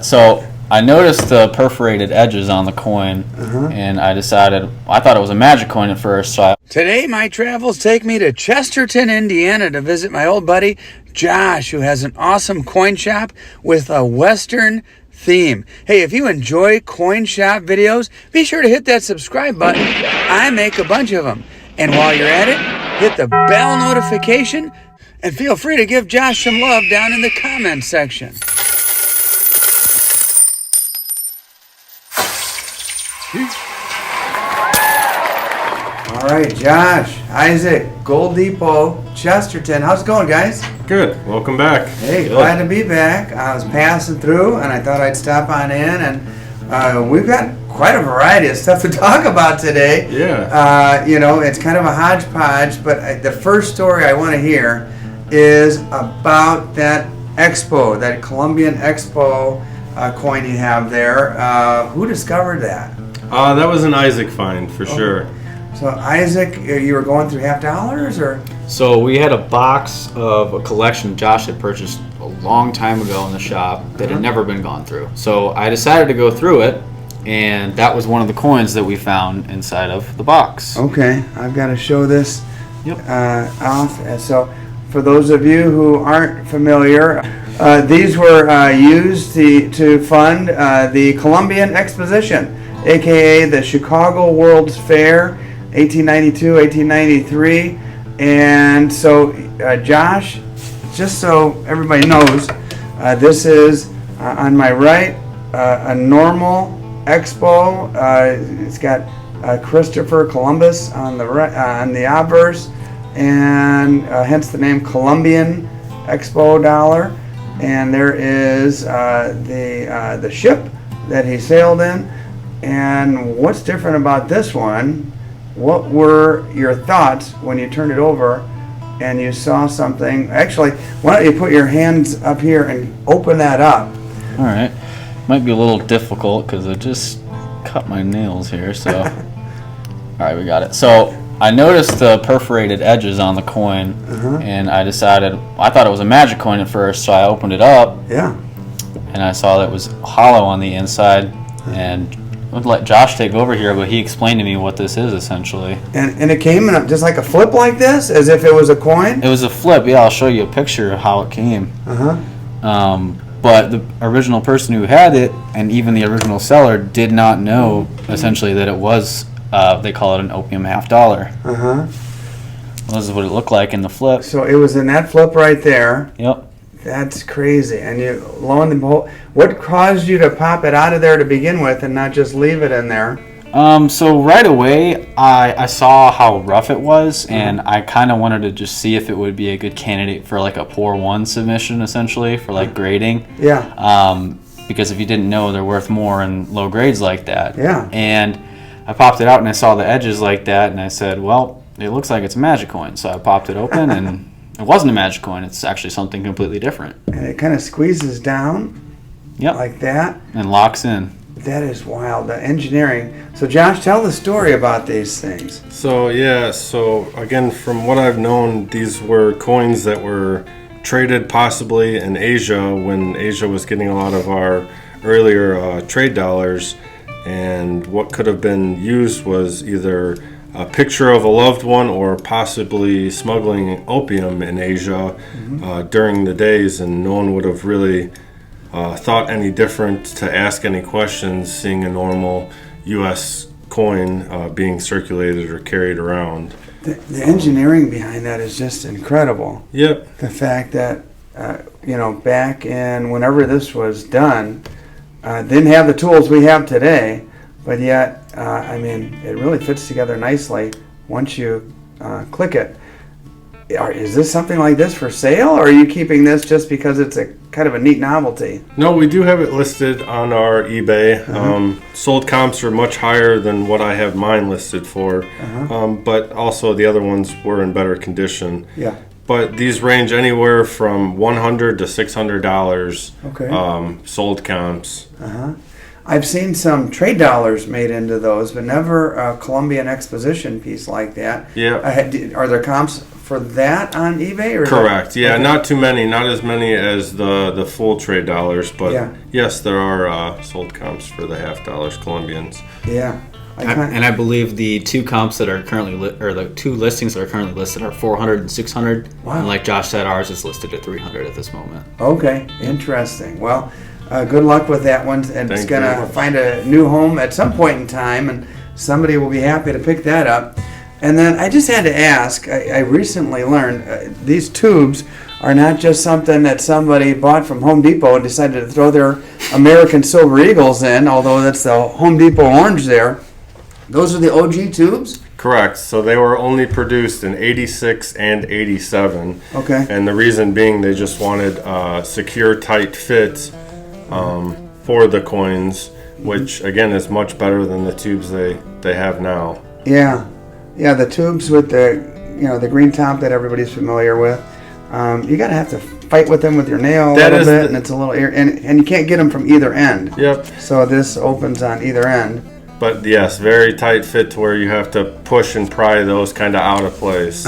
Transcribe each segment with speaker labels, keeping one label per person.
Speaker 1: So I noticed the perforated edges on the coin, and I thought it was a magic coin at first.
Speaker 2: Today, my travels take me to Chesterton, Indiana to visit my old buddy, Josh, who has an awesome coin shop with a Western theme. Hey, if you enjoy coin shop videos, be sure to hit that subscribe button. I make a bunch of them. And while you're at it, hit the bell notification and feel free to give Josh some love down in the comments section. All right, Josh, Isaac, Gold Depot, Chesterton. How's it going, guys?
Speaker 3: Good. Welcome back.
Speaker 2: Hey, glad to be back. I was passing through, and I thought I'd stop on in, and we've got quite a variety of stuff to talk about today.
Speaker 3: Yeah.
Speaker 2: It's kind of a hodgepodge, but the first story I want to hear is about that Expo, that Colombian Expo coin you have there. Who discovered that?
Speaker 3: That was an Isaac find for sure.
Speaker 2: So Isaac, you were going through $50 or?
Speaker 1: So we had a box of a collection Josh had purchased a long time ago in the shop that had never been gone through. So I decided to go through it, and that was one of the coins that we found inside of the box.
Speaker 2: Okay, I've got to show this
Speaker 1: Yep.
Speaker 2: off. So for those of you who aren't familiar, these were used to fund the Colombian Exposition, aka the Chicago World's Fair, 1892, 1893. And so, Josh, just so everybody knows, this is on my right, a normal Expo. It's got Christopher Columbus on the right, on the obverse, and hence the name Colombian Expo dollar. And there is the ship that he sailed in. And what's different about this one? What were your thoughts when you turned it over and you saw something? Actually, why don't you put your hands up here and open that up?
Speaker 1: All right. Might be a little difficult because I just cut my nails here. So, all right, we got it. So I noticed the perforated edges on the coin, and I thought it was a magic coin at first. So I opened it up.
Speaker 2: Yeah.
Speaker 1: And I saw that it was hollow on the inside, and I would let Josh take over here, but he explained to me what this is essentially.
Speaker 2: And it came in just like a flip like this, as if it was a coin?
Speaker 1: It was a flip. Yeah, I'll show you a picture of how it came. But the original person who had it, and even the original seller, did not know essentially that it was, they call it an opium $50. Well, this is what it looked like in the flip.
Speaker 2: So it was in that flip right there.
Speaker 1: Yep.
Speaker 2: That's crazy. And you, lo and behold, what caused you to pop it out of there to begin with and not just leave it in there?
Speaker 1: So right away, I saw how rough it was, and I kind of wanted to just see if it would be a good candidate for like a pour one submission, essentially, for like grading.
Speaker 2: Yeah.
Speaker 1: Because if you didn't know, they're worth more in low grades like that.
Speaker 2: Yeah.
Speaker 1: And I popped it out, and I saw the edges like that, and I said, well, it looks like it's a magic coin. So I popped it open, and it wasn't a magic coin. It's actually something completely different.
Speaker 2: And it kind of squeezes down.
Speaker 1: Yep.
Speaker 2: Like that.
Speaker 1: And locks in.
Speaker 2: That is wild. The engineering. So Josh, tell the story about these things.
Speaker 3: So again, from what I've known, these were coins that were traded possibly in Asia when Asia was getting a lot of our earlier trade dollars. And what could have been used was either a picture of a loved one or possibly smuggling opium in Asia during the days, and no one would have really thought any different to ask any questions seeing a normal U.S. coin being circulated or carried around.
Speaker 2: The engineering behind that is just incredible.
Speaker 3: Yep.
Speaker 2: The fact that, back in whenever this was done, didn't have the tools we have today, but yet, it really fits together nicely once you click it. Is this something like this for sale, or are you keeping this just because it's a kind of a neat novelty?
Speaker 3: No, we do have it listed on our eBay. Sold comps are much higher than what I have mine listed for, but also the other ones were in better condition.
Speaker 2: Yeah.
Speaker 3: But these range anywhere from $100 to $600.
Speaker 2: Okay.
Speaker 3: Sold comps.
Speaker 2: I've seen some trade dollars made into those, but never a Colombian Exposition piece like that.
Speaker 3: Yeah.
Speaker 2: Are there comps for that on eBay? Or
Speaker 3: Correct. Yeah,
Speaker 2: okay.
Speaker 3: not too many, not as many as the full trade dollars, but
Speaker 2: Yeah.
Speaker 3: yes, there are sold comps for the half dollars Colombians.
Speaker 2: Yeah.
Speaker 1: And I believe the two comps that are currently or the two listings that are currently listed are 400 and 600.
Speaker 2: Wow.
Speaker 1: And like Josh said, ours is listed at 300 at this moment.
Speaker 2: Okay, interesting. Well, good luck with that one. And it's
Speaker 3: Thank
Speaker 2: going
Speaker 3: you.
Speaker 2: to find a new home at some point in time, and somebody will be happy to pick that up. And then I just had to ask, I recently learned these tubes are not just something that somebody bought from Home Depot and decided to throw their American Silver Eagles in, although that's the Home Depot orange there. Those are the OG tubes?
Speaker 3: Correct. So they were only produced in 86 and 87.
Speaker 2: Okay.
Speaker 3: And the reason being they just wanted secure, tight fits for the coins, which again is much better than the tubes they have now.
Speaker 2: Yeah. Yeah, the tubes with the green top that everybody's familiar with. You gotta have to fight with them with your nail a little bit, and it's a little and you can't get them from either end.
Speaker 3: Yep.
Speaker 2: So this opens on either end.
Speaker 3: But yes, very tight fit to where you have to push and pry those kind of out of place.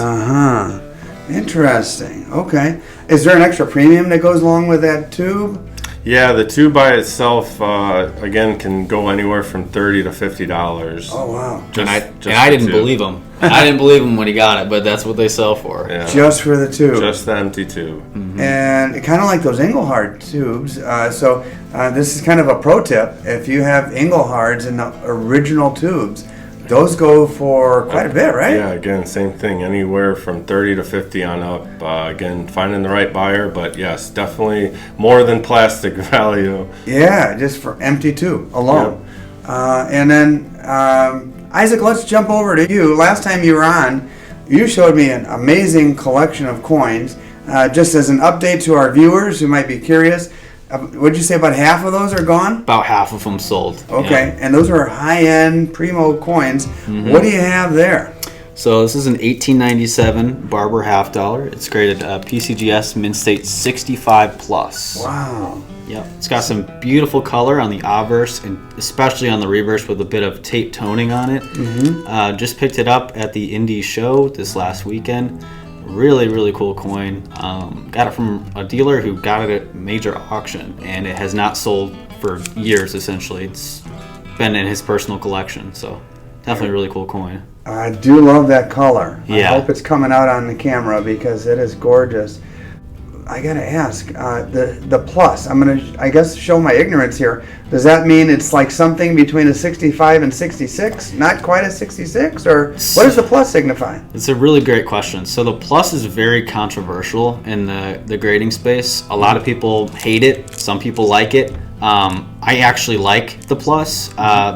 Speaker 2: Interesting. Okay. Is there an extra premium that goes along with that tube?
Speaker 3: Yeah, the tube by itself again can go anywhere from $30 to $50.
Speaker 2: Oh wow.
Speaker 1: And I didn't believe him. I didn't believe him when he got it, but that's what they sell for.
Speaker 3: Yeah.
Speaker 2: Just for the tube.
Speaker 3: Just the empty tube.
Speaker 2: Mm-hmm. And kind of like those Engelhard tubes. So this is kind of a pro tip. If you have Engelhards in the original tubes, those go for quite a bit, right?
Speaker 3: Yeah, again, same thing. Anywhere from 30 to 50 on up. Again, finding the right buyer, but yes, definitely more than plastic value.
Speaker 2: Yeah, just for empty tube alone. Yep. And then, Isaac, let's jump over to you. Last time you were on, you showed me an amazing collection of coins. Just as an update to our viewers who might be curious, would you say about half of those are gone?
Speaker 1: About half of them sold.
Speaker 2: Okay,
Speaker 1: yeah.
Speaker 2: And those are high-end primo coins. Mm-hmm. What do you have there?
Speaker 1: So this is an 1897 Barber half dollar. It's graded PCGS Mint State 65 plus.
Speaker 2: Wow.
Speaker 1: Yep. It's got some beautiful color on the obverse and especially on the reverse with a bit of tape toning on it. Mm-hmm. Just picked it up at the Indie show this last weekend. Really, really cool coin. Got it from a dealer who got it at major auction, and it has not sold for years, essentially. It's been in his personal collection, so definitely a really cool coin.
Speaker 2: I do love that color.
Speaker 1: Yeah.
Speaker 2: I hope it's coming out on the camera because it is gorgeous. I gotta ask, the plus, I'm gonna, I guess, show my ignorance here. Does that mean it's like something between a 65 and 66? Not quite a 66? Or what does the plus signify?
Speaker 1: It's a really great question. So the plus is very controversial in the grading space. A lot of people hate it. Some people like it. I actually like the plus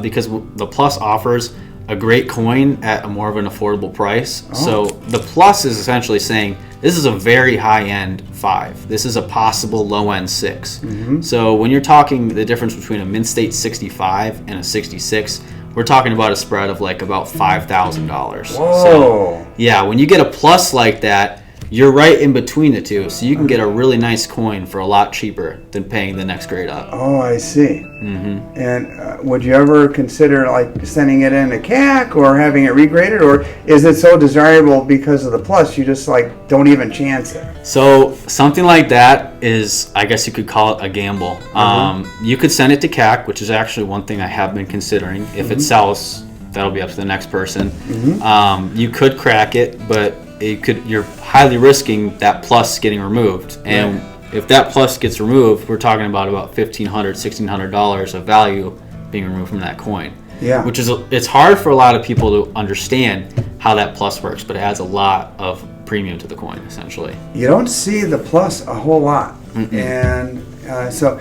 Speaker 1: because the plus offers a great coin at a more of an affordable price. Oh. So the plus is essentially saying this is a very high-end 5. This is a possible low-end 6. Mm-hmm. So when you're talking the difference between a Mint State 65 and a 66, we're talking about a spread of like about $5,000.
Speaker 2: Whoa.
Speaker 1: So yeah, when you get a plus like that, you're right in between the two, so you can get a really nice coin for a lot cheaper than paying the next grade up.
Speaker 2: Oh, I see.
Speaker 1: Mm-hmm.
Speaker 2: And would you ever consider like sending it in a CAC or having it regraded, or is it so desirable because of the plus you just like don't even chance it?
Speaker 1: So something like that is, I guess you could call it a gamble. Mm-hmm. You could send it to CAC, which is actually one thing I have been considering. If mm-hmm. it sells, that'll be up to the next person. Mm-hmm. You could crack it, but you're highly risking that plus getting removed, and if that plus gets removed, we're talking about $1,500, $1,600 of value being removed from that coin.
Speaker 2: Yeah,
Speaker 1: which is it's hard for a lot of people to understand how that plus works, but it adds a lot of premium to the coin. Essentially,
Speaker 2: you don't see the plus a whole lot. Mm-mm. And so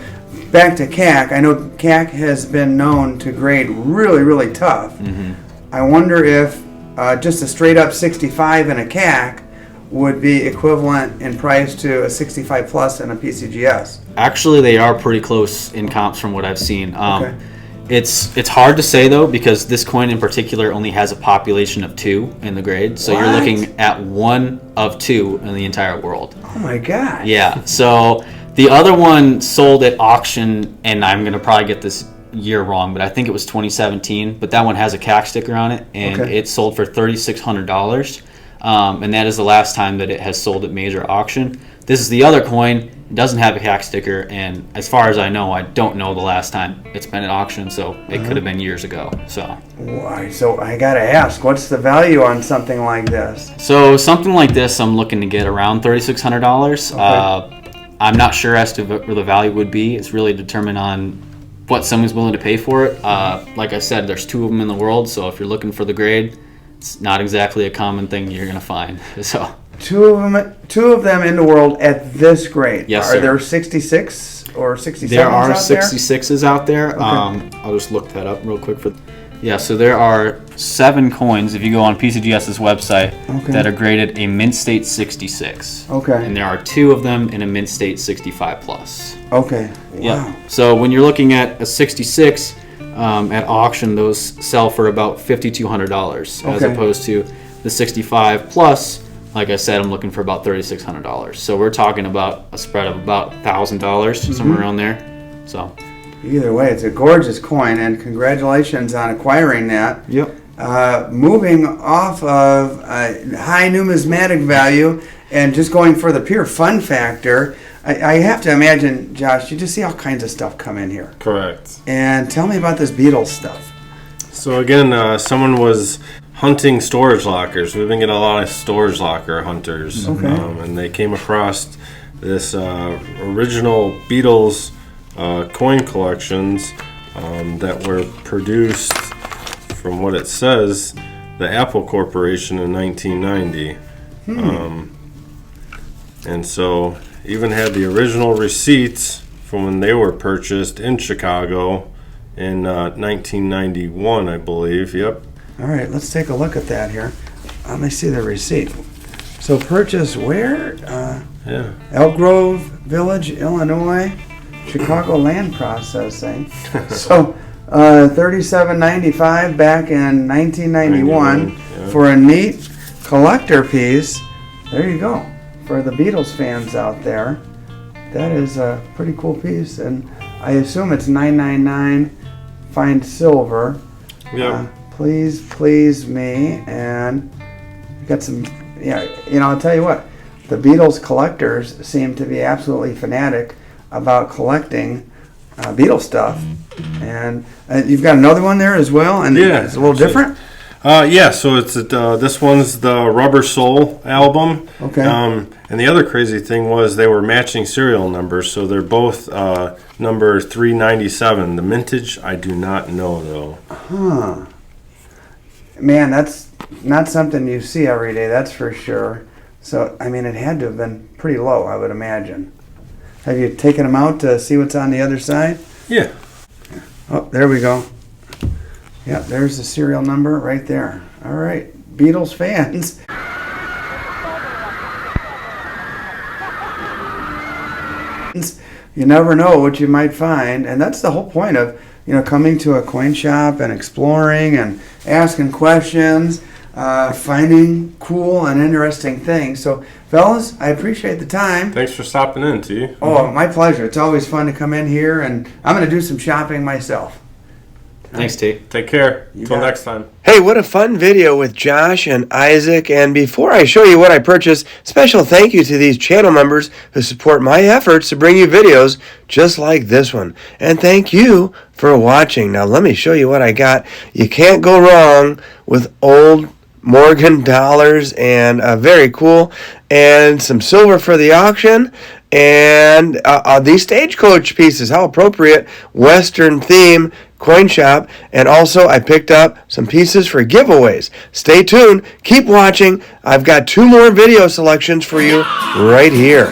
Speaker 2: back to CAC. I know CAC has been known to grade really, really tough. Mm-hmm. I wonder if just a straight up 65 in a CAC would be equivalent in price to a 65 plus in a PCGS.
Speaker 1: Actually, they are pretty close in comps from what I've seen.
Speaker 2: Okay.
Speaker 1: It's hard to say though, because this coin in particular only has a population of 2 in the grade, so you're looking at 1 of 2 in the entire world.
Speaker 2: Oh my god.
Speaker 1: Yeah. So the other one sold at auction, and I'm gonna probably get this year wrong, but I think it was 2017, but that one has a CAC sticker on it, and it sold for $3,600. and that is the last time that it has sold at major auction. This is the other coin. It doesn't have a hack sticker, and as far as I know, I don't know the last time it's been at auction, so it could have been years ago. So
Speaker 2: I gotta ask, what's the value on something like this?
Speaker 1: So something like this, I'm looking to get around $3,600.
Speaker 2: Okay.
Speaker 1: I'm not sure as to where the value would be. It's really determined on what someone's willing to pay for it. Like I said, there's 2 of them in the world, so if you're looking for the grade, it's not exactly a common thing you're gonna find. So.
Speaker 2: Two of them in the world at this grade.
Speaker 1: Yes,
Speaker 2: Are
Speaker 1: sir.
Speaker 2: there 66 or 67s
Speaker 1: There are
Speaker 2: out
Speaker 1: 66s out there.
Speaker 2: Okay.
Speaker 1: I'll just look that up real quick. So there are 7 coins, if you go on PCGS's website,
Speaker 2: Okay.
Speaker 1: that are graded a mint state 66.
Speaker 2: Okay.
Speaker 1: And there are 2 of them in a mint state 65 plus.
Speaker 2: Okay. Wow.
Speaker 1: Yeah. So when you're looking at a 66 at auction, those sell for about $5,200, as
Speaker 2: Okay.
Speaker 1: opposed to the 65 plus. Like I said, I'm looking for about $3,600. So we're talking about a spread of about $1,000, somewhere around there. So.
Speaker 2: Either way, it's a gorgeous coin, and congratulations on acquiring that.
Speaker 1: Yep.
Speaker 2: Moving off of high numismatic value and just going for the pure fun factor, I have to imagine, Josh, you just see all kinds of stuff come in here.
Speaker 3: Correct.
Speaker 2: And tell me about this Beatles stuff.
Speaker 3: So again, someone was hunting storage lockers. We've been getting a lot of storage locker hunters.
Speaker 2: Okay.
Speaker 3: And they came across this original Beatles coin collections that were produced, from what it says, the Apple Corporation in 1990. And so even had the original receipts from when they were purchased in Chicago in 1991, I believe. Yep.
Speaker 2: All right, let's take a look at that here. Let me see the receipt. So purchase where?
Speaker 3: Yeah.
Speaker 2: Elk Grove Village, Illinois, Chicago Land Processing. So $37.95 back in 1991
Speaker 3: yeah.
Speaker 2: for a neat collector piece. There you go. For the Beatles fans out there, that is a pretty cool piece, and I assume it's $9.99 fine silver.
Speaker 3: Yep.
Speaker 2: Please, please me, and got some. Yeah, I'll tell you what. The Beatles collectors seem to be absolutely fanatic about collecting Beatles stuff, and you've got another one there as well, and
Speaker 3: Yeah,
Speaker 2: it's a little different.
Speaker 3: So it's this one's the Rubber Soul album.
Speaker 2: Okay.
Speaker 3: And the other crazy thing was they were matching serial numbers, so they're both number 397. The mintage, I do not know though.
Speaker 2: Huh. Man, that's not something you see every day, that's for sure. So, I mean, it had to have been pretty low, I would imagine. Have you taken them out to see what's on the other side?
Speaker 3: Yeah.
Speaker 2: Oh, there we go. Yeah, there's the serial number right there. All right, Beatles fans. You never know what you might find, and that's the whole point of coming to a coin shop and exploring and asking questions, finding cool and interesting things. So, fellas, I appreciate the time.
Speaker 3: Thanks for stopping in, T.
Speaker 2: Oh, my pleasure. It's always fun to come in here, and I'm going to do some shopping myself.
Speaker 1: Thanks, T.
Speaker 3: Take care. Until
Speaker 2: got it.
Speaker 3: next time.
Speaker 4: Hey, what a fun video with Josh and Isaac. And before I show you what I purchased, special thank you to these channel members who support my efforts to bring you videos just like this one. And thank you for watching. Now let me show you what I got. You can't go wrong with old Morgan dollars, and very cool, and some silver for the auction, and these stagecoach pieces. How appropriate. Western theme coin shop, and also I picked up some pieces for giveaways. Stay tuned, keep watching. I've got 2 more video selections for you right here.